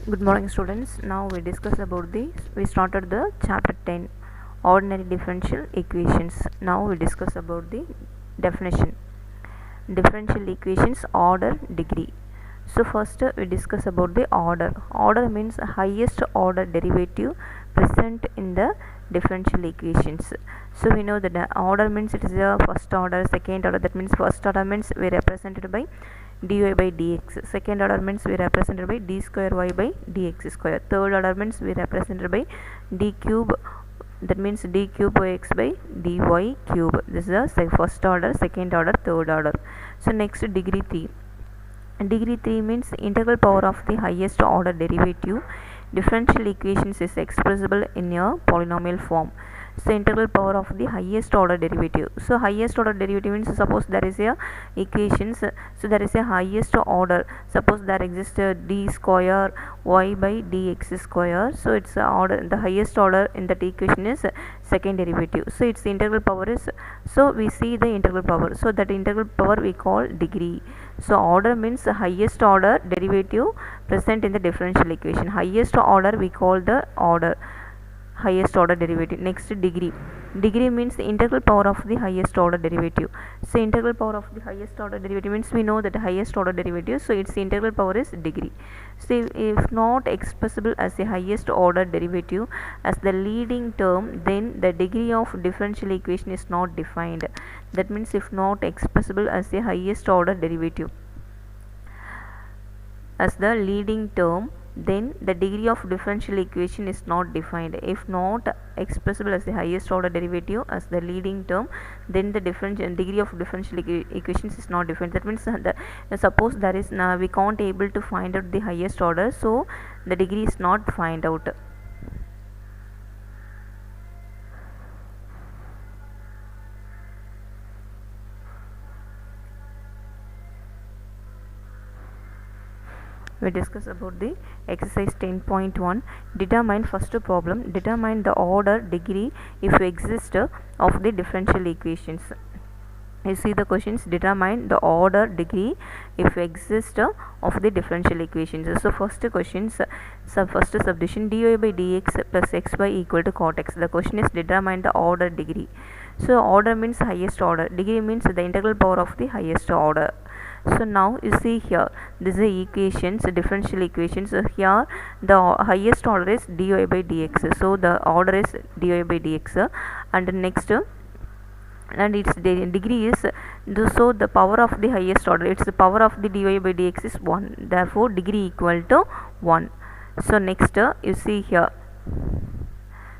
Good morning, students. Now we started the chapter 10, ordinary differential equations. Now we discuss about the definition. Differential equations order degree. So first we discuss about the order. Order means highest order derivative present in the differential equations. So we know that the order means it is a first order, second order. That means first order means we represented by dy by dx. Second order means we represented by d square y by dx square. Third order means we represented by d cube, that means d cube by x by dy cube. This is the first order, second order, third order. So next, degree 3. Degree 3 means integral power of the highest order derivative. Differential equations is expressible in a polynomial form. So integral power of the highest order derivative. So highest order derivative means, suppose there is a equations, so there is a highest order. Suppose there exists a d square y by dx square. So its order, the highest order in that equation is second derivative. So its integral power is, so we see the integral power. So that integral power we call degree. So order means highest order derivative present in the differential equation. Highest order we call the order, highest order derivative. Next, degree. Degree means the integral power of the highest order derivative. So integral power of the highest order derivative means we know that the highest order derivative, so its integral power is degree. So if not expressible as the highest order derivative as the leading term, then the degree of differential equation is not defined. That means if not expressible as the highest order derivative as the leading term, then the degree of differential equation is not defined. If not expressible as the highest order derivative as the leading term, then the degree of differential equations is not defined. That means suppose there is we can't able to find out the highest order, so the degree is not find out. We discuss about the exercise 10.1. Determine, first problem, determine the order degree if exist of the differential equations. You see the questions, determine the order degree if exist of the differential equations. So first questions, first subdivision, dy by dx plus xy equal to cot x. The question is determine the order degree. So order means highest order, degree means the integral power of the highest order. So now you see here, this is the equations, differential equations. So here the highest order is dy by dx. So the order is dy by dx, and next, and its degree is, so the power of the highest order, its the power of the dy by dx is 1. Therefore degree equal to 1. So next, you see here,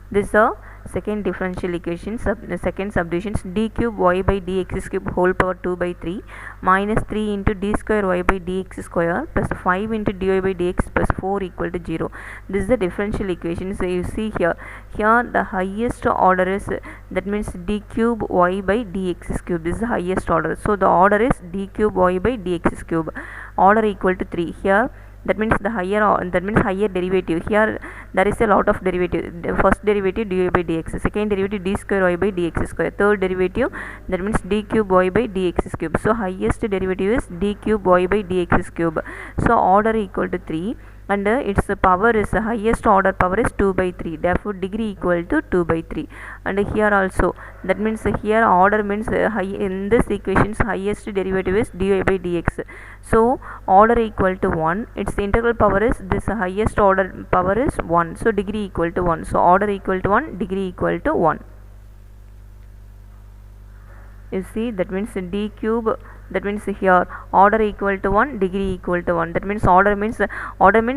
this is a second differential equation, second subdivisions, d cube y by dx cube whole power 2 by 3 minus 3 into d square y by dx square plus 5 into dy by dx plus 4 equal to 0. This is the differential equation. So you see here the highest order is, that means d cube y by dx cube. This is the highest order. So the order is d cube y by dx cube, order equal to 3. Here that means the higher, that means higher derivative. Here there is a lot of derivative. The first derivative dy by dx, second derivative d square y by dx square, third derivative, that means d cube y by dx cube. So highest derivative is d cube y by dx cube. So order equal to 3, and its power is, highest order power is 2 by 3. Therefore degree equal to 2 by 3. And here also, that means here order means in this equations highest derivative is dy by dx. So order equal to 1, its integral power is, this highest order power is 1. So degree equal to 1. So order equal to 1, degree equal to 1. You see, that means d cube, that means here order equal to 1, degree equal to 1. That means order means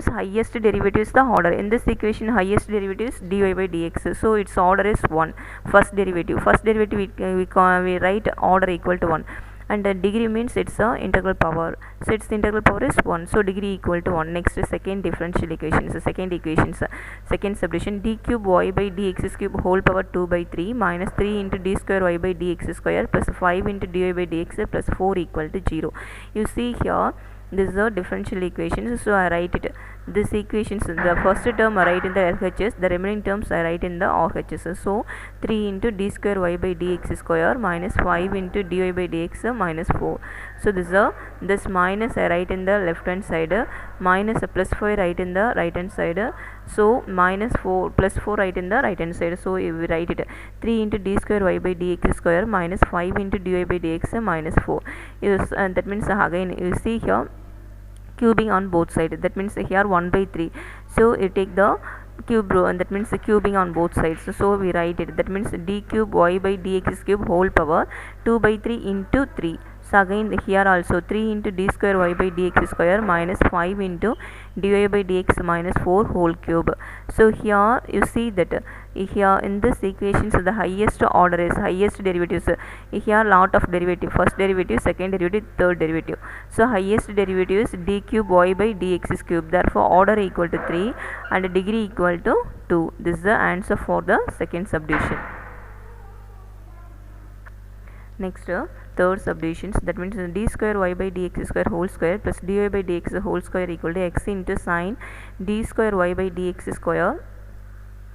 highest derivative is the order. In this equation highest derivative is dy by dx, so its order is 1. First derivative we write order equal to 1, and degree means its integral power, so its integral power is 1. So degree equal to 1. Next, second differential equations, second equations, second subdivision, d cube y by dx cube whole power 2 by 3 minus 3 into d square y by dx square plus 5 into dy by dx plus 4 equal to 0. You see here, this is a differential equation, so I write it. These equations, the first term I write in the LHS, the remaining terms I write in the RHS. So 3 into d square y by dx square minus 5 into dy by dx minus 4. So this minus I write in the left hand side, minus a plus 5 write in the right hand side. So minus 4 plus 4 write in the right hand side. So we write it 3 into d square y by dx square minus 5 into dy by dx minus 4. That means again you see here cubing on both sides, that means here 1 by 3, so you take the cube row, and that means the cubing on both sides. So we write it, that means d cube y by dx cube whole power 2 by 3 into 3. So again here also 3 into d square y by dx square minus 5 into dy by dx minus 4 whole cube. So here you see that here in this equations the highest order is highest derivatives. Here lot of derivative, first derivative, second derivative, third derivative. So highest derivative is d cube y by dx cube, therefore order equal to 3 and degree equal to 2. This is the answer for the second subdivision. Next third subdivisions, that means d square y by dx square whole square plus dy by dx whole square equal to x into sine d square y by dx square.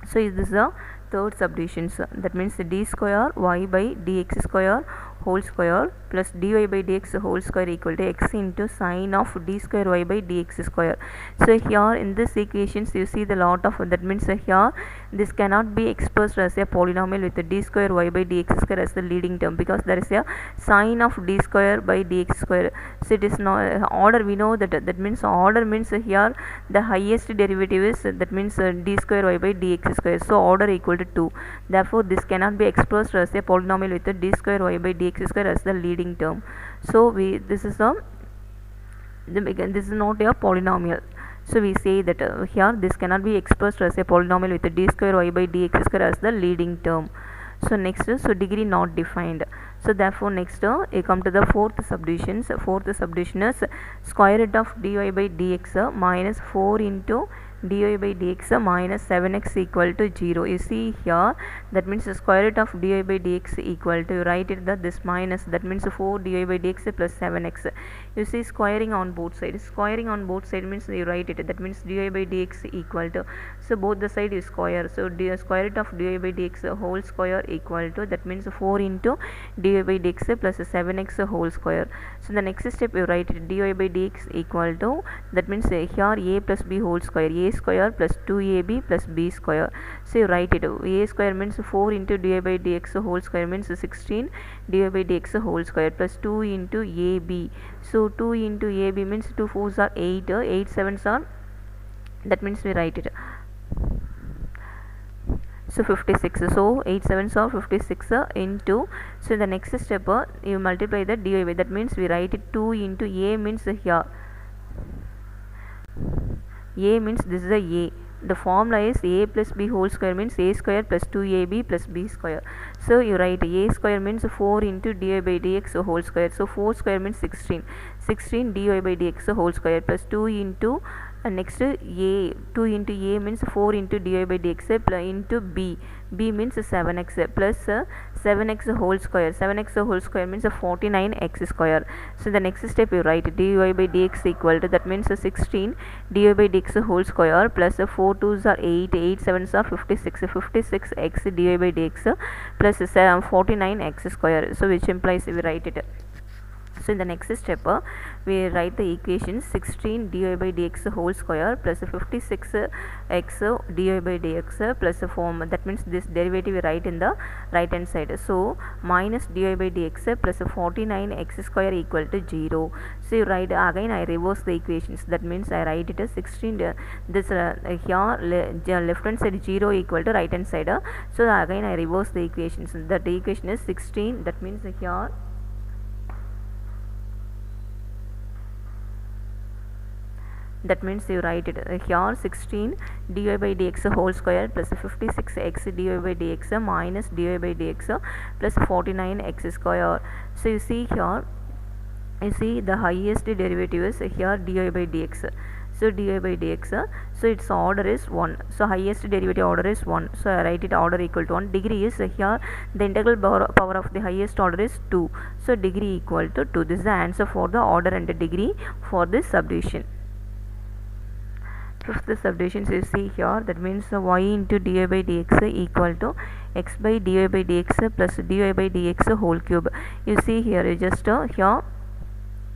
So this is the third subdivisions, that means d square y by dx square whole square plus dy by dx whole square equal to x into sine of d square y by dx square. So here in this equations you see the lot of, that means here this cannot be expressed as a polynomial with the d square y by dx square as the leading term, because there is a sine of d square by dx square. So it is not order, we know that means order means here the highest derivative is, that means d square y by dx square, so order equal to 2. Therefore this cannot be expressed as a polynomial with the d square y by dx square as the leading term. So this is not a polynomial. So we say that here this cannot be expressed as a polynomial with the d square y by dx square as the leading term. So next, so degree not defined. So therefore next you come to the fourth subdivisions. Fourth subdivision is square root of dy by dx minus 4 into dy by dx minus 7x equal to 0. You see here, that means the square root of dy by dx equal to, write it that this minus, that means 4 dy by dx plus 7x. You see squaring on both sides. Squaring on both sides means you write it, that means dy by dx equal to, so both the side is square, so square root of dy by dx whole square equal to, that means 4 into dy by dx plus 7x whole square. So the next step you write it, dy by dx equal to, that means here a plus b whole square, a square plus 2ab plus b square. So you write it, a square means 4 into dy by dx whole square means 16 dy by dx whole square plus 2 into ab. So 2 into ab means 2 4s are 8, 8 7s are, that means we write it, so 56. So 8 7s are 56 into, so the next step you multiply the dy by, that means we write it 2 into a means here a means this is the a. The formula is a plus b whole square means a square plus 2ab plus b square. So you write a square means 4 into dy by dx whole square. So 4 square means 16. 16 dy by dx whole square plus 2 into next a, 2 into a means 4 into dy by dx plus into b. B means 7x plus 7x whole square. 7x whole square means 49x square. So the next step you write dy by dx equal to, that means 16 dy by dx whole square plus 4 2s are 8, 8 7s are 56, 56x dy by dx plus 49x square. So which implies we write it. So in the next step we write the equation 16 dy by dx whole square plus 56x dy by dx plus a form, that means this derivative we write in the right hand side. So minus dy by dx plus 49x square equal to 0. So you write again, I reverse the equations, that means I write it as 16 this here left hand side 0 equal to right hand side. So again I reverse the equations, that the equation is 16, that means here that means you write it here 16 dy by dx whole square plus 56x dy by dx minus dy by dx plus 49x square. So you see here, you see the highest derivative is here dy by dx. So dy by dx, so its order is 1, so highest derivative order is 1, so I write it order equal to 1. Degree is here the integral power of the highest order is 2, so degree equal to 2. This is the answer for the order and the degree for this subdivision. Fifth subdivision you see here, that means y into dy by dx equal to x by dy by dx plus dy by dx whole cube. You see here, you just here,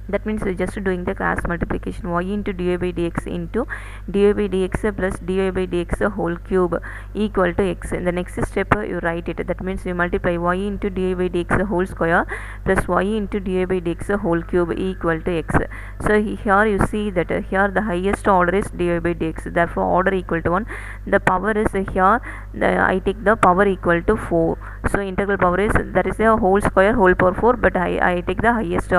that means we're just doing the cross multiplication, y into dy by dx into dy by dx plus dy by dx whole cube equal to x. In the next step you write it, that means you multiply y into dy by dx whole square plus y into dy by dx whole cube equal to x. So here you see that here the highest order is dy by dx, therefore order equal to 1. The power is here, I take the power equal to 4. So integral power is, that is a whole square whole power 4, but I take the highest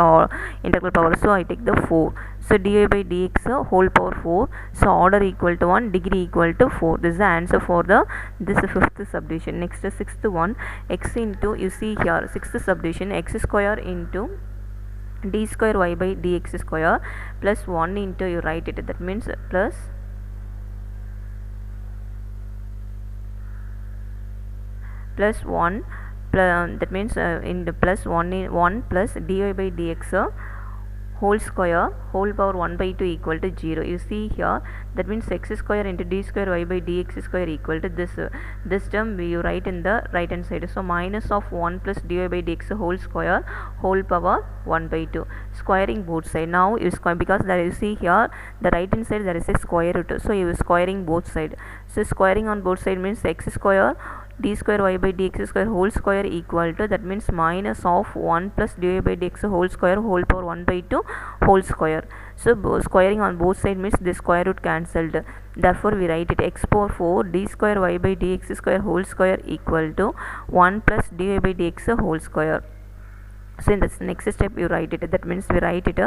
integral power, so I take the 4. So dy by dx whole power 4, so order equal to 1, degree equal to 4. This is the answer for this fifth subdivision. Next sixth one, x into, you see here, sixth subdivision, x square into d square y by dx square plus 1 into, you write it, that means plus 1 that means in the plus 1 in 1 plus dy by dx whole square whole power 1 by 2 equal to 0. You see here, that means x square into d square y by dx square equal to this term you write in the right hand side. So minus of 1 plus dy by dx whole square whole power 1 by 2, squaring both side. Now you square, because there you see here the right hand side there is a square root, so you are squaring both side. So squaring on both side means x square d square y by dx square whole square equal to, that means minus of 1 plus dy by dx whole square whole power 1 by 2 whole square. So squaring on both sides means the square root cancelled, therefore we write it x power 4 d square y by dx square whole square equal to 1 plus dy by dx whole square. So in the next step you write it, that means we write it,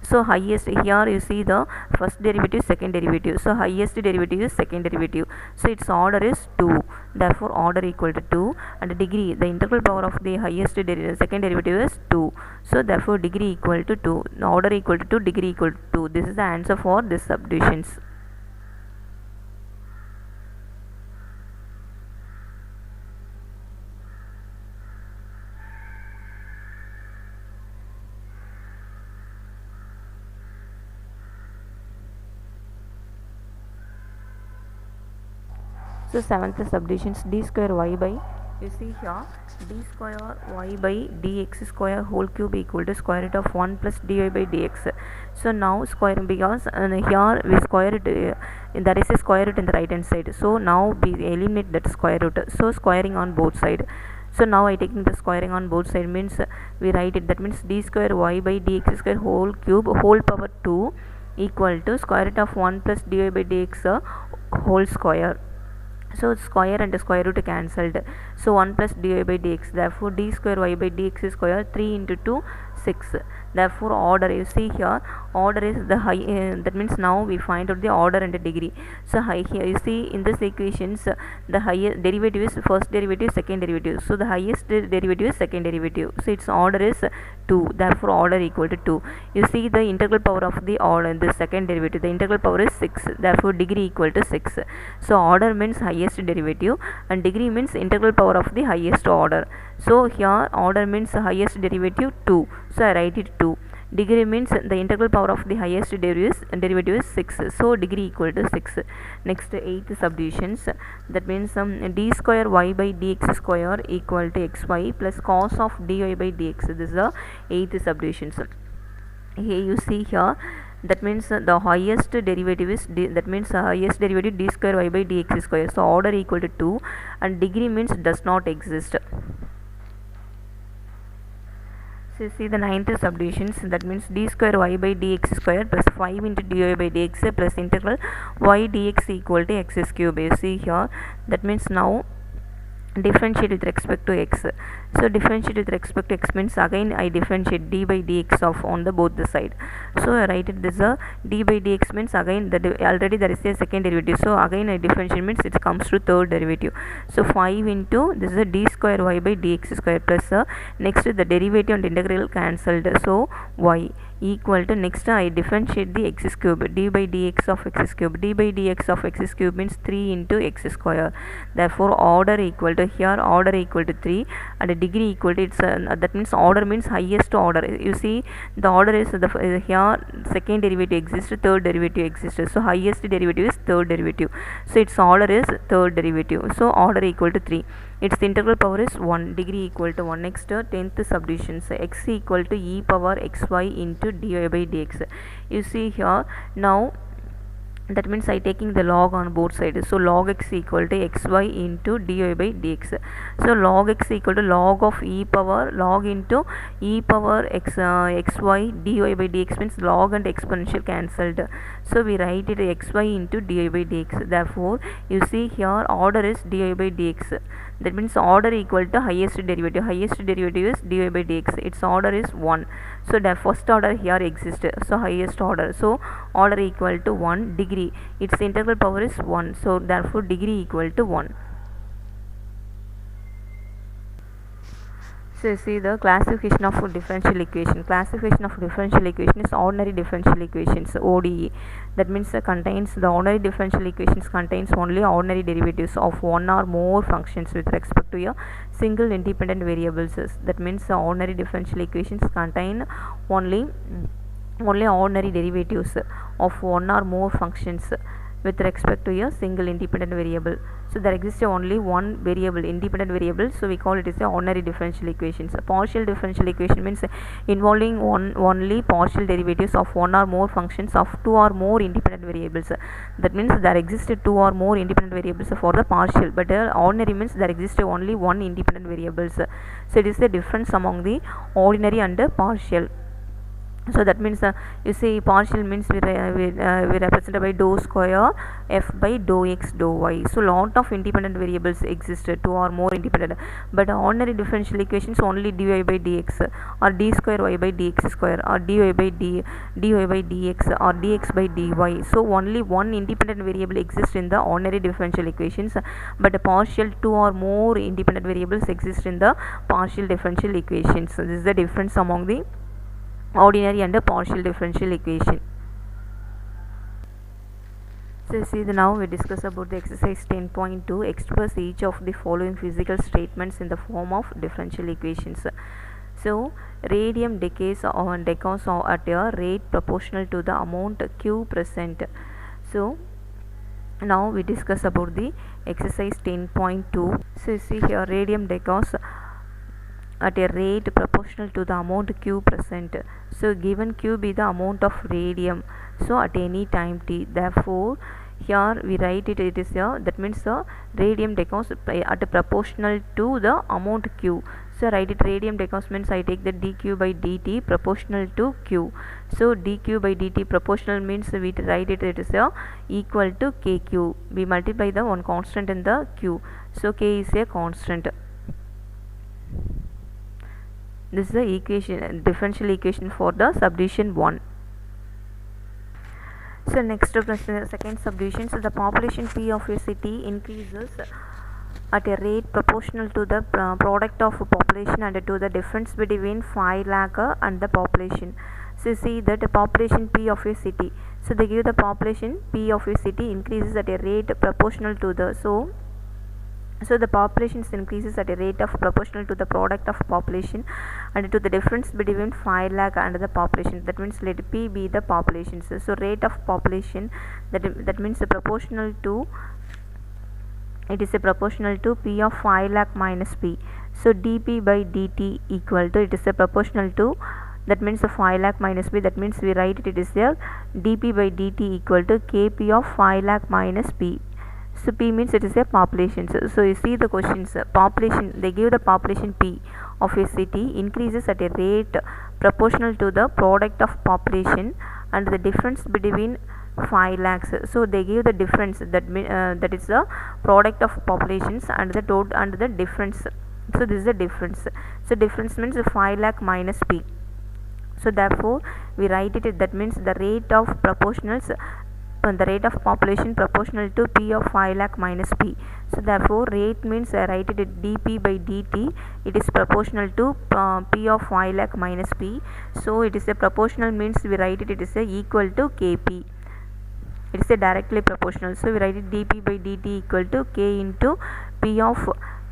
so highest, here you see the first derivative, second derivative, so highest derivative is second derivative, so its order is 2, therefore order equal to 2, and degree, the integral power of the highest second derivative is 2, so therefore degree equal to 2, order equal to 2, degree equal to 2. This is the answer for this subdivisions. So seventh subdivisions, d square y by, you see here, d square y by dx square whole cube equal to square root of 1 plus dy by dx. So now squaring, because here we square it, there is a square root in the right hand side, so now we eliminate that square root, so squaring on both side. So now I taking the squaring on both side means we write it, that means d square y by dx square whole cube whole power 2 equal to square root of 1 plus dy by dx whole square. So square and square root cancelled, so 1 plus dy by dx, therefore d square y by dx square 3 into 2 6, therefore order, you see here, order is the high, that means now we find out the order and the degree. So high, here you see in this equations the highest derivative is first derivative, second derivative, so the highest derivative is second derivative, so its order is 2, therefore order equal to 2. You see the integral power of the order, the second derivative, the integral power is 6, therefore degree equal to 6. So order means highest derivative and degree means integral power of the highest order. So here order means highest derivative 2, so I write it 2. Degree means the integral power of the highest derivative is 6, so degree equal to 6. Next, 8th subdivisions, that means d square y by dx square equal to xy plus cos of dy by dx. This is the 8th subdivisions. Here you see here, that means the highest derivative is that means highest derivative d square y by dx square, so order equal to 2 and degree means does not exist. So see the 9th subdivisions, that means d square y by dx square plus 5 into dy by dx plus integral y dx equal to x cube. You see here, that means now differentiate with respect to x. So differentiate with respect to x means again I differentiate d by dx of on the both the side. So I write it this d by dx means again already there is a second derivative, so again I differentiate means it comes to third derivative. So 5 into this is a d square y by dx square plus next the derivative and integral cancelled, so y equal to, next I differentiate the x cube, d by dx of x cube. D by dx of x cube means 3 into x square. Therefore order equal to, here order equal to 3 and degree equal to, it's that means order means highest order. You see the order is the here second derivative exists, third derivative exists, so highest derivative is third derivative, so its order is third derivative, so order equal to 3. Its integral power is 1, degree equal to 1. Next 10th subdivision, so x equal to e power xy into dy by dx. You see here now, that means I taking the log on both sides, so log x equal to xy into dy by dx. So log x equal to log of e power log into e power xy dy by dx means log and exponential cancelled, so we write it xy into dy by dx. Therefore you see here order is dy by dx, that means order equal to highest derivative is dy by dx, its order is 1, so the first order here exists, so highest order, so order equal to 1, degree, its integral power is 1, so therefore degree equal to 1. So see the classification of differential equation. Classification of differential equation is ordinary differential equations, ODE. That means contains the ordinary differential equations contains only ordinary derivatives of one or more functions with respect to a single independent variables. That means the ordinary differential equations contain only ordinary derivatives of one or more functions with respect to a single independent variable. So there exists only one variable, independent variable, so we call it as a ordinary differential equations. A partial differential equation means involving only partial derivatives of one or more functions of two or more independent variables. That means there existed two or more independent variables for the partial, but ordinary means there exists only one independent variables. So it is the difference among the ordinary and partial. So that means you see partial means we represented by dou square f by dou x dou y. So lot of independent variables exist, two or more independent, but ordinary differential equations only dy by dx or d square y by dx square or dy by dy by dx or dx by dy. So only one independent variable exists in the ordinary differential equations, but a partial two or more independent variables exist in the partial differential equations. So this is the difference among the ordinary and a partial differential equation. So see now we discuss about the exercise 10.2. Express each of the following physical statements in the form of differential equations. So radium decays at a rate proportional to the amount Q present. So now we discuss about the exercise 10.2. So see here radium decays at a rate proportional to the amount Q present. So given Q be the amount of radium, so at any time t, therefore here we write it, it is here, that means the radium decays at a proportional to the amount Q. So write it radium decays means I take the dq by dt proportional to Q. So dq by dt proportional means we write it, it is here equal to kq. We multiply the one constant in the Q, so k is a constant. This is the equation, differential equation for the subdivision 1. So next second subdivision. So the population P of a city increases at a rate proportional to the product of population and to the difference between 5 lakh and the population. So see that the population P of a city. So they give the population P of a city increases at a rate proportional to the so the population increases at a rate of proportional to the product of population and to the difference between 5 lakh and the population. That means let P be the population. So rate of population, that means proportional to, it is a proportional to P of 5 lakh minus P. So dP by dt equal to, it is a proportional to, that means the 5 lakh minus P, that means we write it is there dP by dt equal to Kp of 5 lakh minus P. So P means it is a population. So you see the questions, population, they give the population P of a city increases at a rate proportional to the product of population and the difference between 5 lakhs. So they give the difference, that is the product of populations and the total and the difference. So this is the difference. So difference means 5 lakh minus P. So therefore we write it, that means the rate of proportionals, the rate of population proportional to P of 5 lakh minus P. So therefore rate means write it dP by dt, it is proportional to P of 5 lakh minus P. So it is a proportional means we write it is a equal to Kp. It is a directly proportional, so we write it dP by dt equal to K into P of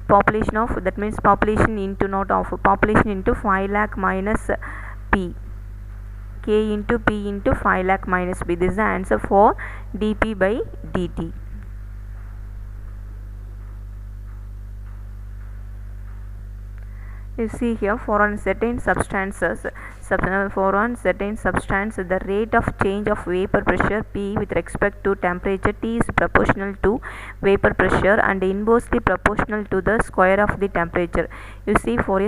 population of, that means population into, not of, population into 5 lakh minus P. K into P into 5 lakh minus P. This is the answer for dP by dt. You see here, for on certain substances, the rate of change of vapor pressure P with respect to temperature T is proportional to vapor pressure and inversely proportional to the square of the temperature. You see, for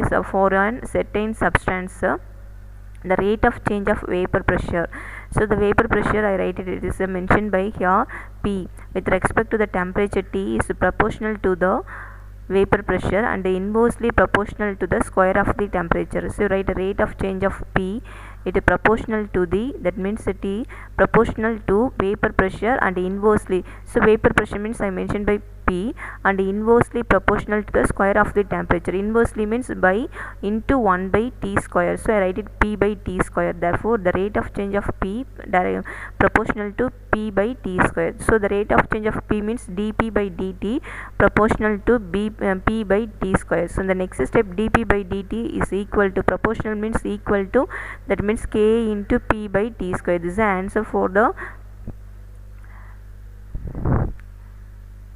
on certain substance, the rate of change of vapor pressure. So the vapor pressure, I write it is mentioned by here P with respect to the temperature T is proportional to the vapor pressure and inversely proportional to the square of the temperature. So write the rate of change of P, it is proportional to the, that means T proportional to vapor pressure and inversely, so vapor pressure means I mentioned by P and inversely proportional to the square of the temperature. Inversely means by into 1 by T square, so I write it P by T square. Therefore the rate of change of P proportional to P by T square. So the rate of change of P means dP by dt proportional to P by T square. So the next step, dP by dt is equal to, proportional means equal to, that means K into P by T square. This is the answer for the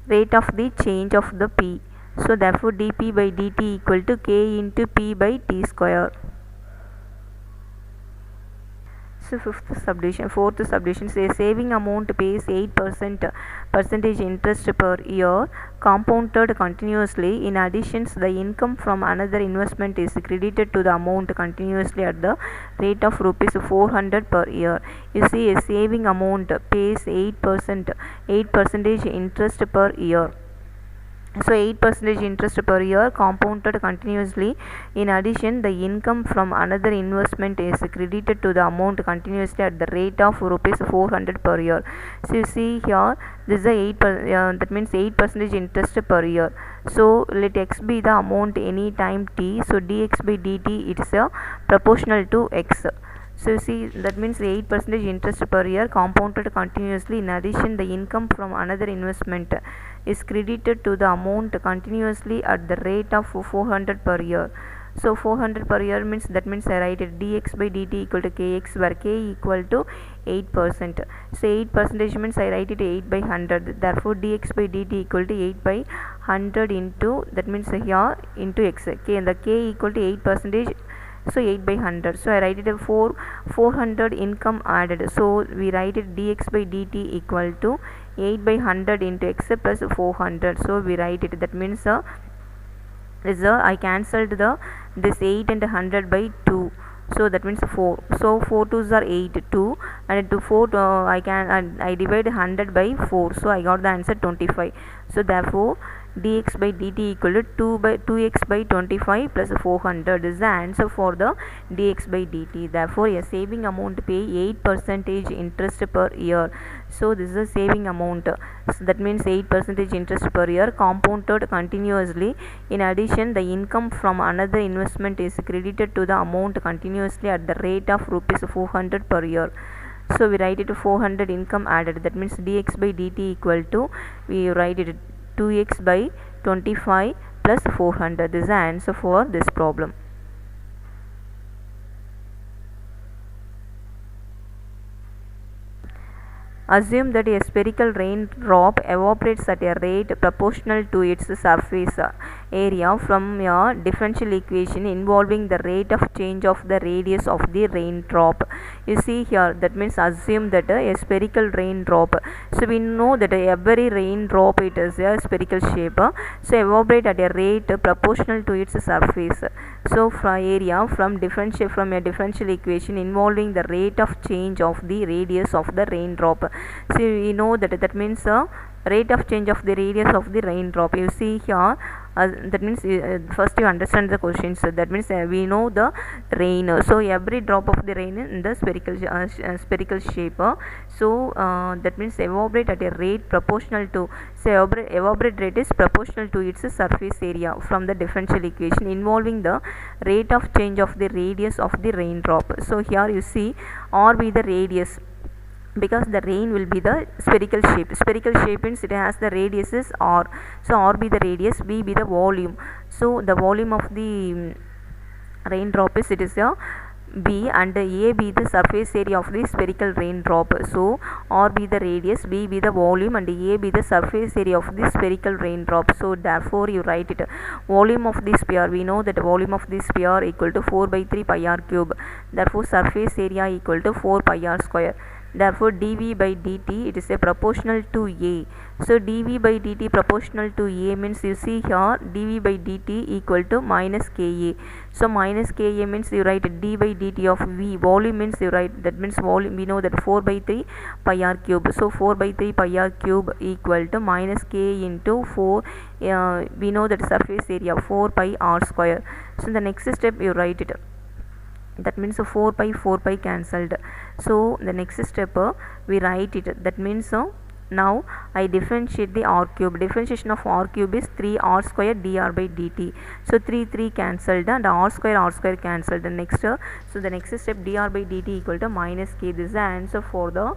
rate of the change of the P. So therefore dP by dt equal to K into P by T square. So fourth subdivision says saving amount pays 8% interest per year compounded continuously. In addition, the income from another investment is credited to the amount continuously at the rate of rupees 400 per year. You see, a saving amount pays 8% interest per year. So 8% interest per year compounded continuously. In addition, the income from another investment is credited to the amount continuously at the rate of rupees 400 per year. So you see here, this is a that means 8% interest per year. So let x be the amount any time t. So dx by dt, it is proportional to x. So you see, that means 8% interest per year compounded continuously. In addition, the income from another investment is credited to the amount continuously at the rate of 400 per year. So 400 per year means, that means I write it dx by dt equal to kx, where k equal to 8%. So 8% means I write it 8 by 100. Therefore dx by dt equal to 8 by 100 into, that means here into x, k, and the k equal to 8%. So 8 by 100. So I write it a 400 income added. So we write it dx by dt equal to 8 by 100 into x plus 400. So we write it, that means I cancelled this 8 and 100 by 2. So that means 4. So 4 2s are 8, 2, and to 4 I divide 100 by 4. So I got the answer 25. So therefore dx by dt equal to 2x by 25 plus 400 is the answer for the dx by dt. Therefore a saving amount pay 8% interest per year. So this is a saving amount. So that means 8% interest per year compounded continuously. In addition, the income from another investment is credited to the amount continuously at the rate of rupees 400 per year. So we write it 400 income added. That means dx by dt equal to, we write it 2x by 25 plus 400. This is the answer for this problem. Assume that a spherical raindrop evaporates at a rate proportional to its surface area from a differential equation involving the rate of change of the radius of the raindrop. You see here, that means assume that a spherical raindrop. So we know that every raindrop, it is a spherical shape. So evaporate at a rate proportional to its surface. So from area from a differential equation involving the rate of change of the radius of the raindrop. So we know that means rate of change of the radius of the raindrop. You see here, that means first you understand the questions. That means we know the rain. So every drop of the rain in the spherical shape. That means evaporate at a rate proportional to, say, evaporate rate is proportional to its surface area from the differential equation involving the rate of change of the radius of the raindrop. So here you see r be the radius, because the rain will be the spherical shape means it has the radius is r. So r be the radius, b be the volume. So the volume of the raindrop is, it is a b, and a be the surface area of the spherical raindrop. So r be the radius, b be the volume, and a be the surface area of the spherical raindrop. So therefore you write it, volume of the sphere, we know that volume of the sphere equal to 4 by 3 pi r cube. Therefore surface area equal to 4 pi r square. Therefore dv by dt, it is a proportional to a. So dv by dt proportional to a means, you see here dv by dt equal to minus ka. So minus ka means you write d by dt of v. Volume means you write, that means volume, we know that 4 by 3 pi r cube. So 4 by 3 pi r cube equal to minus k into 4, we know that surface area 4 pi r square. So the next step you write it, that means 4 pi cancelled. So the next step we write it, that means now I differentiate the r cube. Differentiation of r cube is 3r square dr by dt. So 3 cancelled and r square cancelled. Next so the next step, dr by dt equal to minus k. This is the answer for the,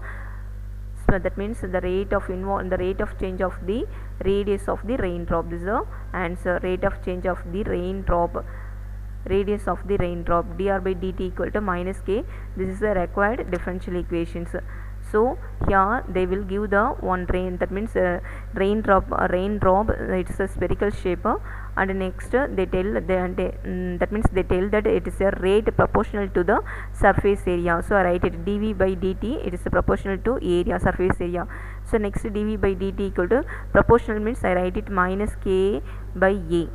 so that means the rate of change of the radius of the raindrop. This is the answer, rate of change of the raindrop, radius of the raindrop, dr by dt equal to minus k. This is the required differential equations. So here they will give the one rain, that means raindrop, it's a spherical shape, and next they tell that means they tell that it is a rate proportional to the surface area. So I write it dv by dt, it is proportional to area, surface area. So next dv by dt equal to proportional means I write it minus k by a.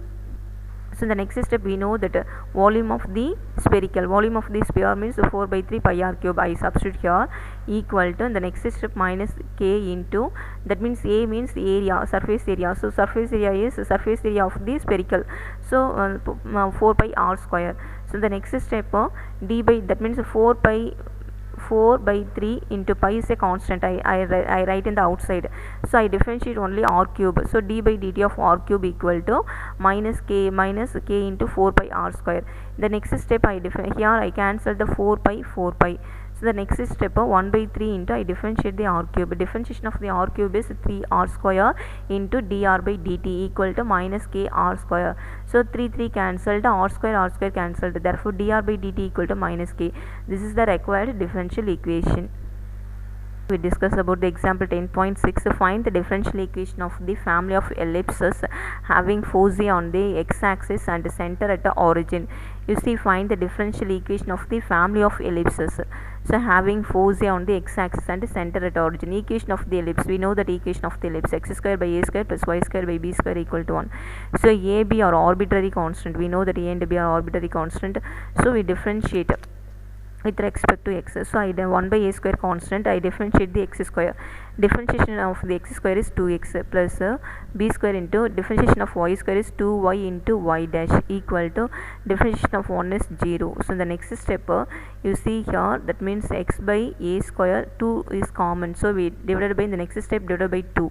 So the next step, we know that volume of the sphere means 4 by 3 pi r cube. I substitute here equal to, the next step, minus k into, that means a means area, surface area. So surface area is surface area of the spherical. So 4 pi r square. So the next step d by, that means 4 by 3 into pi is a constant. I write in the outside. So I differentiate only r cube. So d by dt of r cube equal to minus k into 4 pi r square. The next step, here I cancel the 4 pi. So the next step 1 by 3 into, I differentiate the r cube. Differentiation of the r cube is 3r square into dr by dt equal to minus k r square. So 3 cancelled, r square cancelled. Therefore dr by dt equal to minus k. This is the required differential equation. We discuss about the example 10.6. Find the differential equation of the family of ellipses having foci on the x-axis and center at the origin. You see, find the differential equation of the family of ellipses. So having foci on the x-axis and center at origin. Equation of the ellipse, we know that equation of the ellipse, x square by a square plus y square by b square equal to 1. So a, b are arbitrary constant. We know that a and b are arbitrary constant. So we differentiate with respect to x. So I 1 by a square constant, I differentiate the x square. Differentiation of the x square is 2x plus b square into differentiation of y square is 2y into y dash equal to differentiation of 1 is 0. So the next step you see here, that means x by a square, 2 is common. So we divided by, the next step divided by 2.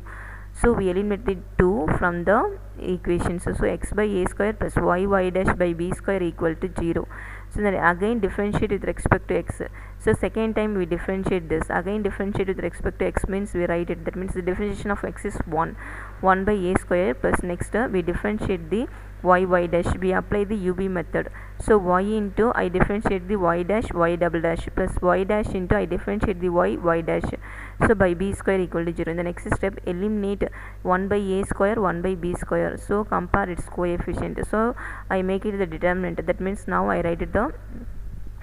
So we eliminate the 2 from the equations. So x by a square plus y dash by b square equal to 0. So then again differentiate with respect to x. So second time we differentiate this. Again differentiate with respect to x means we write it. That means the differentiation of x is 1 by a square plus next we differentiate the y dash. We apply the UB method. So y into, I differentiate the y dash y double dash plus y dash into, I differentiate the y dash. So by b square equal to 0. In the next step, eliminate 1 by a square, 1 by b square. So compare its coefficient. So I make it the determinant. That means now I write it the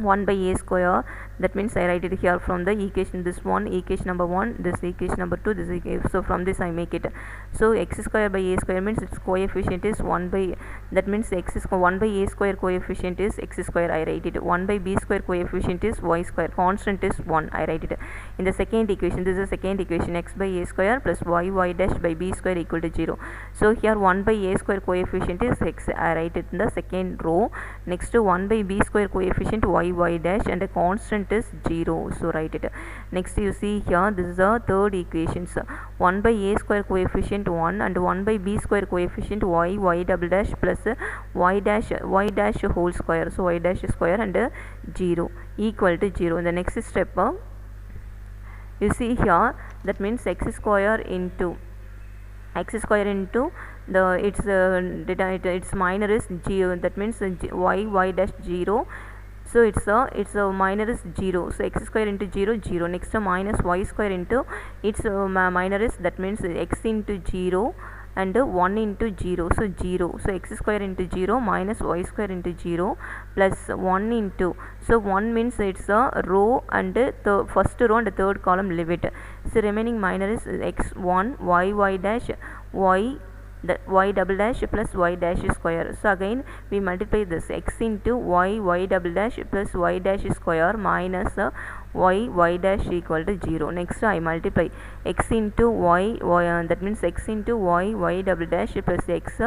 1 by a square, that means I write it here from the equation, this one equation number 1, this equation number 2, this equation, so from this I make it. So x square by a square means its coefficient is 1 by, that means x is 1 by a square coefficient is x square, I write it. 1 by b square coefficient is y square, constant is 1, I write it. In the second equation, this is the second equation, x by a square plus y dash by b square equal to 0. So here 1 by a square coefficient is x, I write it in the second row. Next to 1 by b square coefficient y dash, and the constant is 0, so write it. Next you see here, this is the third equation. 1 by a square coefficient 1 and 1 by b square coefficient y double dash plus y dash whole square, so y dash square and 0 equal to 0. In the next step, you see here, that means x square into the its minor is 0, that means y dash 0, so it's a minor is 0, so x square into 0 0. Next minus y square into its minor is, that means x into 0 and 1 into 0, so 0, so x square into 0 minus y square into 0 plus 1 into, so 1 means it's a row and the first row and the third column leave it, so remaining minor is x1 y dash y, the y double dash plus y dash square. So again we multiply this, x into y double dash plus y dash square minus y dash equal to 0. Next I multiply x into y, that means x into y double dash plus x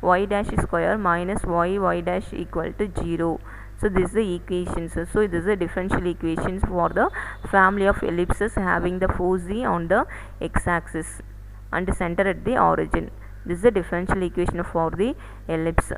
y dash square minus y dash equal to 0. So this is the equations. So this is the differential equations for the family of ellipses having the foci on the x-axis and center at the origin. This is the differential equation for the ellipse.